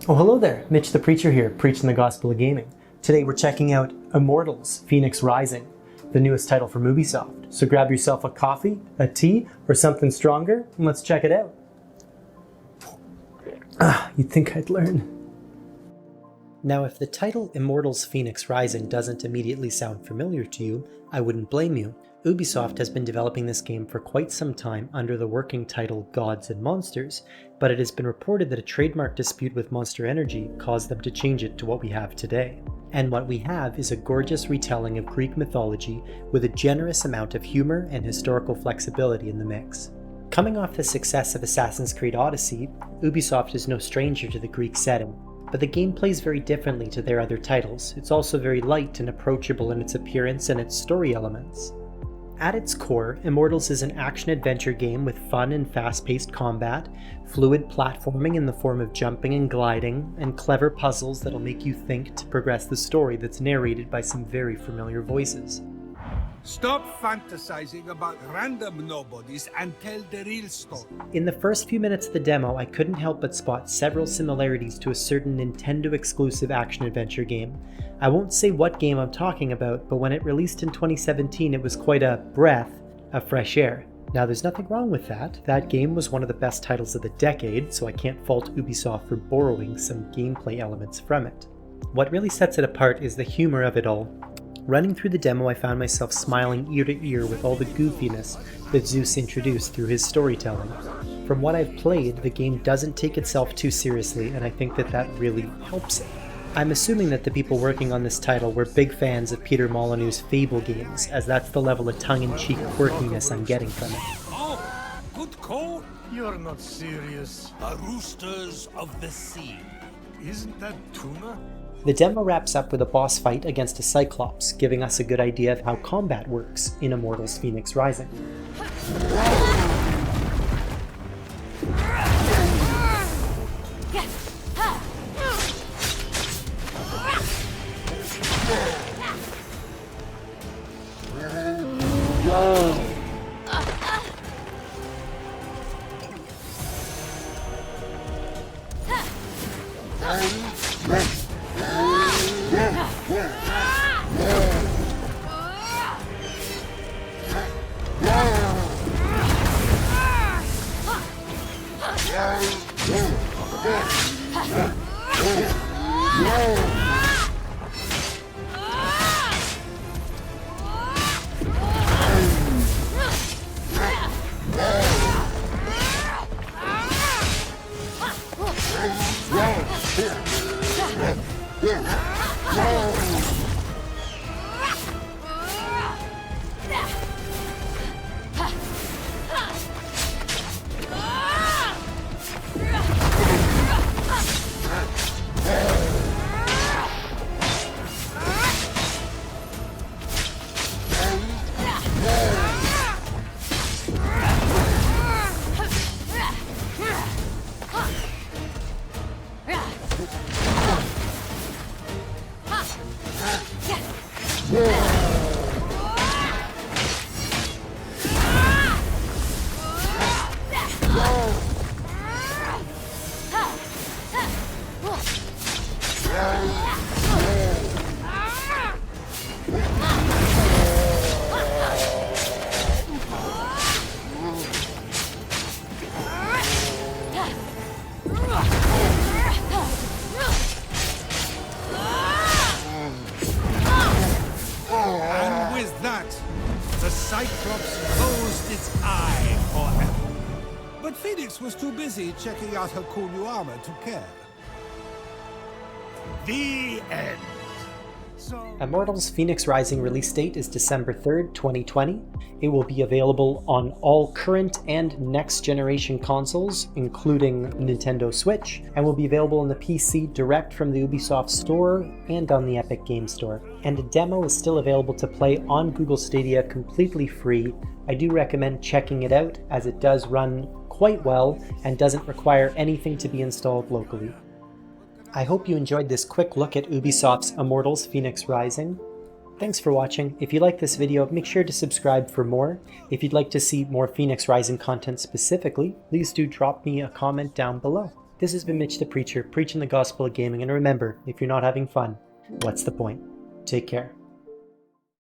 Oh, hello there, Mitch the Preacher here, preaching the gospel of gaming. Today we're checking out Immortals Fenyx Rising, the newest title from Ubisoft. So grab yourself a coffee, a tea, or something stronger, and let's check it out. You'd think I'd learn. Now, if the title Immortals Fenyx Rising doesn't immediately sound familiar to you, I wouldn't blame you. Ubisoft has been developing this game for quite some time under the working title Gods and Monsters, but it has been reported that a trademark dispute with Monster Energy caused them to change it to what we have today. And what we have is a gorgeous retelling of Greek mythology with a generous amount of humor and historical flexibility in the mix. Coming off the success of Assassin's Creed Odyssey, Ubisoft is no stranger to the Greek setting, but the game plays very differently to their other titles. It's also very light and approachable in its appearance and its story elements. At its core, Immortals is an action-adventure game with fun and fast-paced combat, fluid platforming in the form of jumping and gliding, and clever puzzles that'll make you think to progress the story that's narrated by some very familiar voices. Stop fantasizing about random nobodies and tell the real story. In the first few minutes of the demo, I couldn't help but spot several similarities to a certain Nintendo-exclusive action-adventure game. I won't say what game I'm talking about, but when it released in 2017, it was quite a breath of fresh air. Now, there's nothing wrong with that. That game was one of the best titles of the decade, so I can't fault Ubisoft for borrowing some gameplay elements from it. What really sets it apart is the humor of it all. Running through the demo, I found myself smiling ear to ear with all the goofiness that Zeus introduced through his storytelling. From what I've played, the game doesn't take itself too seriously, and I think that really helps it. I'm assuming that the people working on this title were big fans of Peter Molyneux's Fable games, as that's the level of tongue-in-cheek quirkiness I'm getting from it. Oh, good call. You're not serious. The roosters of the sea. Isn't that tuna? The demo wraps up with a boss fight against a Cyclops, giving us a good idea of how combat works in Immortals Fenyx Rising. And with that, the Cyclops closed its eye forever. But Phoenix was too busy checking out her cool new armor to care. The end. Immortals Fenyx Rising release date is December 3rd, 2020. It will be available on all current and next generation consoles, including Nintendo Switch, and will be available on the PC direct from the Ubisoft Store and on the Epic Games Store. And a demo is still available to play on Google Stadia completely free. I do recommend checking it out, as it does run quite well and doesn't require anything to be installed locally. I hope you enjoyed this quick look at Ubisoft's Immortals Fenyx Rising. Thanks for watching. If you like this video, make sure to subscribe for more. If you'd like to see more Fenyx Rising content specifically, please do drop me a comment down below. This has been Mitch the Preacher, preaching the gospel of gaming, and remember, if you're not having fun, what's the point? Take care.